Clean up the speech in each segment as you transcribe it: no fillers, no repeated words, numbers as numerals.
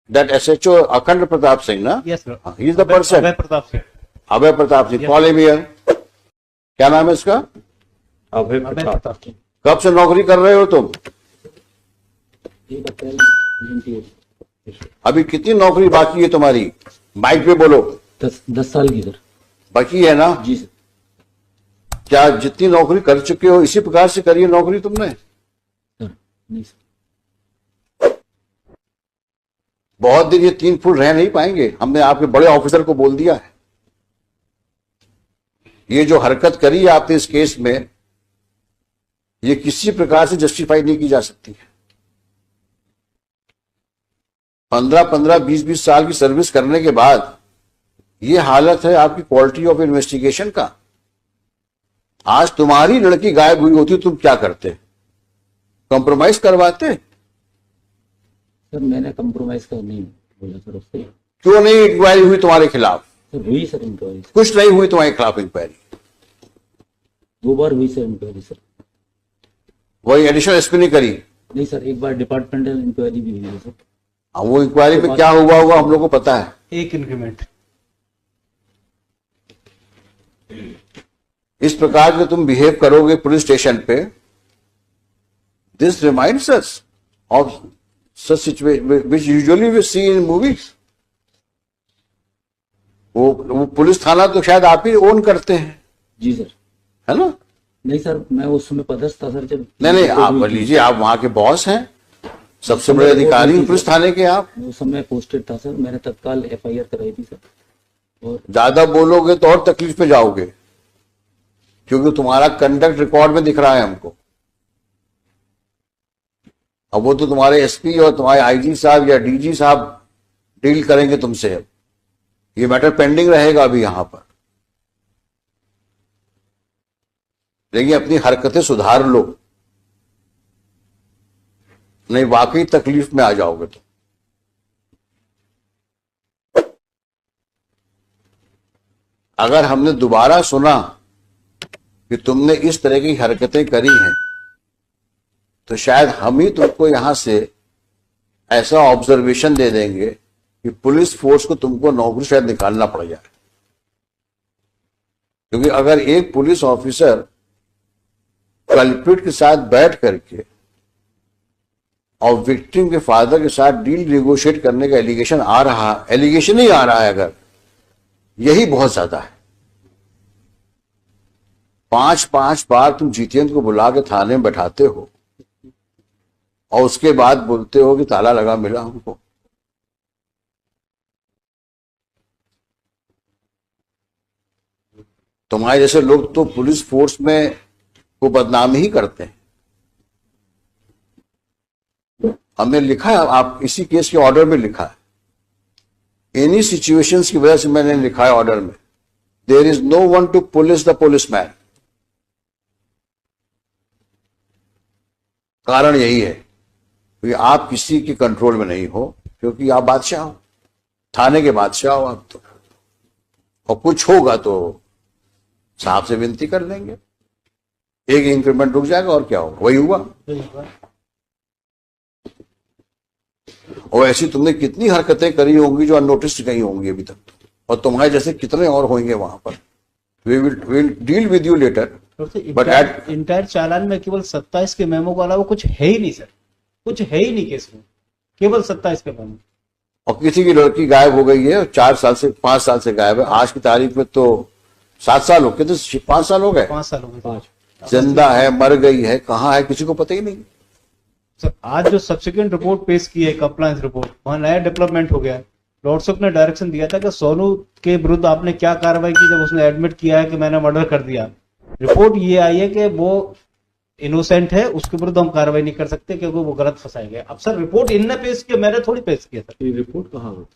That SHO Akhand Pratap Singh, na? Yes, sir. He is the person. Abhay Pratap Singh. Abhay Pratap Singh, call him here. क्या नाम है इसका? अभय अभय प्रताप। प्रताप सिंह। कब से नौकरी कर रहे हो तुम? अभी कितनी नौकरी बाकी है तुम्हारी? माइक पे बोलो। 10 साल की सर। बाकी है ना? जी सर। क्या जितनी नौकरी कर चुके हो इसी प्रकार से करी है नौकरी तुमने? सर नहीं सर। बहुत दिन ये 3 फुट रह नहीं पाएंगे। हमने आपके बड़े ऑफिसर को बोल दिया है। ये जो हरकत करी है आपने इस केस में, ये किसी प्रकार से जस्टिफाई नहीं की जा सकती है। 15-15, 20-20 साल की सर्विस करने के बाद ये हालत है आपकी क्वालिटी ऑफ इन्वेस्टिगेशन का। आज तुम्हारी लड़की गायब हुई होती तुम क्या करते? कॉम्प्रोमाइज करवाते? सर मैंने कंप्रोमाइज कर नहीं बोला सर उससे। क्यों नहीं इंक्वायरी हुई तुम्हारे खिलाफ? सर हुई सर इंक्वायरी। कुछ नहीं हुई तुम्हारे खिलाफ इंक्वायरी? 2 बार हुई सर इंक्वायरी सर। वही एडिशनल एसपी ने करी? नहीं सर, एक बार डिपार्टमेंटल इंक्वायरी भी हुई है सर। वो इंक्वायरी में क्या हुआ होगा हम लोग को पता है। एक इंक्रीमेंट। इस प्रकार जो तुम बिहेव करोगे पुलिस स्टेशन पे, this reminds us of such situation which usually we see in movies. वो पुलिस थाना तो शायद आप ही ओन करते हैं। जी सर। है ना? नहीं सर, मैं उस समय पदस्थ था सर जब। नहीं, आप लीजिए, आप वहां के बॉस हैं, सबसे बड़े अधिकारी पुलिस थाने के आप। उस समय पोस्टेड था सर, मैंने तत्काल FIR कराई थी सर। और ज्यादा बोलोगे तो और तकलीफ में जाओगे, क्योंकि तुम्हारा कंडक्ट रिकॉर्ड में दिख रहा है हमको। अब वो तो तुम्हारे SP और तुम्हारे IG साहब या DG साहब डील करेंगे तुमसे। अब ये मैटर पेंडिंग रहेगा अभी यहां पर। लेकिन अपनी हरकतें सुधार लो, नहीं वाकई तकलीफ में आ जाओगे तुम। अगर हमने दोबारा सुना कि तुमने इस तरह की हरकतें करी हैं, तो शायद हम ही तुमको यहां से ऐसा ऑब्जर्वेशन दे देंगे कि पुलिस फोर्स को तुमको नौकरी शायद निकालना पड़ जाए। क्योंकि अगर एक पुलिस ऑफिसर कल्प्रिट के साथ बैठ करके और विक्टिम के फादर के साथ डील नेगोशिएट करने का एलिगेशन ही आ रहा है, अगर यही बहुत ज्यादा है। 5-5 बार तुम जीतेंद्र को बुला के थाने में बैठाते हो और उसके बाद बोलते हो कि ताला लगा मिला हमको। तुम्हारे जैसे लोग तो पुलिस फोर्स में को बदनाम ही करते हैं। हमने लिखा है, आप इसी केस के ऑर्डर में लिखा है, एनी सिचुएशंस की वजह से मैंने लिखा है ऑर्डर में, there is no one to police the policeman. कारण यही है कि आप किसी के कंट्रोल में नहीं हो, क्योंकि आप बादशाह हो, थाने के बादशाह हो आप तो। और कुछ होगा तो साहब से विनती कर लेंगे, एक इंक्रीमेंट रुक जाएगा और क्या होगा। वही हुआ। और ऐसी तुमने कितनी हरकतें करी होंगी जो अननोटिस्ड गई होंगी अभी तक, और तुम्हारे जैसे कितने और होंगे वहां पर। We will deal with you later. But at entire चालान में केवल 27 के मेमो के अलावा कुछ है ही नहीं सर, कुछ है ही नहीं केस में, केवल 27 के मेमो। और किसी की लड़की गायब हो गई है, 4 साल से 5 साल से गायब है, आज की तारीख में तो 7 साल हो गए, तो 5 साल हो गए। 5 साल हो गए। जिंदा है, मर गई है, कहाँ है, किसी को पता ही नहीं। सर आज जो सब्सिक्वेंट रिपोर्ट पेश की है, कंप्लायंस रिपोर्ट, वहां नया डेवलपमेंट हो गया है। लॉर्डशिप ने डायरेक्शन दिया था कि सोनू के विरुद्ध आपने क्या कार्रवाई की जब उसने एडमिट किया है कि मैंने मर्डर कर दिया। रिपोर्ट ये आई है कि वो इनोसेंट है, उसके विरुद्ध हम कार्रवाई नहीं कर सकते क्योंकि वो गलत फंसाए गए। अब सर रिपोर्ट इनने पेश किया, मैंने थोड़ी पेश किया सर। ये रिपोर्ट कहाँ हो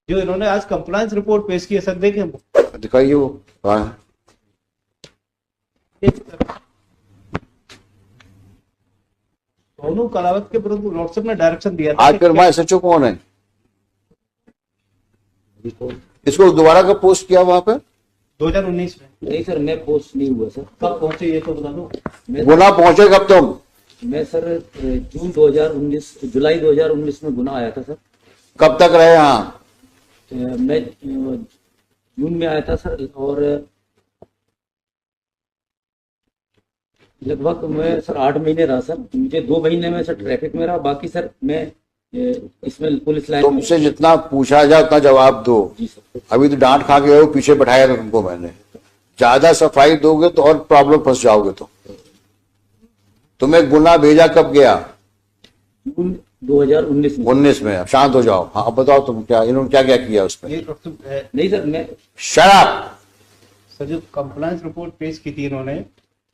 जो इन्होंने आज कंप्लायंस रिपोर्ट पेश की है सर, देखें दिखाइए वो कहाँ है। सोनू कलावत के विरुद्ध लॉर्डशिप ने डायरेक्शन दिया था। आज फिर हमारे SHO कौन है? इसको दोबारा कब पोस्ट किया वहां पर? 2019 में। नहीं सर, मैं पोस्ट नहीं हुआ सर। कब पहुंचे ये तो बता दो। गुना पहुंचे कब तुम? मैं सर जुलाई 2019 में गुना आया था सर। कब तक रहे यहाँ? मैं जून में आया था सर, और लगभग मैं सर 8 महीने रहा सर। मुझे 2 महीने में सर ट्रैफिक में रहा, बाकी सर मैं इसमें पुलिस लाइन में। तुमसे जितना पूछा जाए उतना जवाब दो। जी सर। अभी तो डांट खा के हो, पीछे बैठाया था तुमको मैंने। ज्यादा सफाई दोगे तो और प्रॉब्लम फंस जाओगे। तो तुम्हें गुना भेजा कब गया? जून 2019 में। 19 में। अब शांत हो जाओ। हाँ, अब बताओ तुम क्या, इन्होंने क्या क्या किया उसमें? ये डॉक्टर नहीं सर, मैं शराब। सर जो कंप्लायंस रिपोर्ट पेश की थी इन्होंने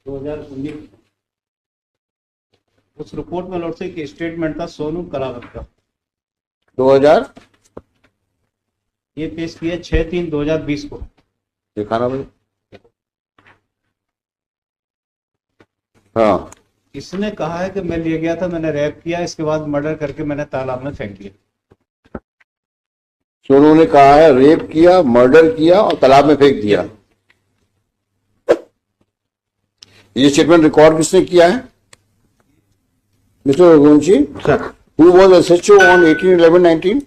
2019, उस रिपोर्ट में लॉर्ड से एक स्टेटमेंट था सोनू कलावत का, 2000 ये पेश किया 6/3/2020 को। दिखाना भाई। हाँ, इसने कहा है कि मैं ले गया था, मैंने रैप किया, इसके बाद मर्डर करके मैंने तालाब में फेंक दिया। सोनू ने कहा है रेप किया, मर्डर किया और तालाब में फेंक दिया। ये स्टेटमेंट रिकॉर्ड किसने किया है? Mister Raghuvanshi, sir who was SHO on 18/11/19?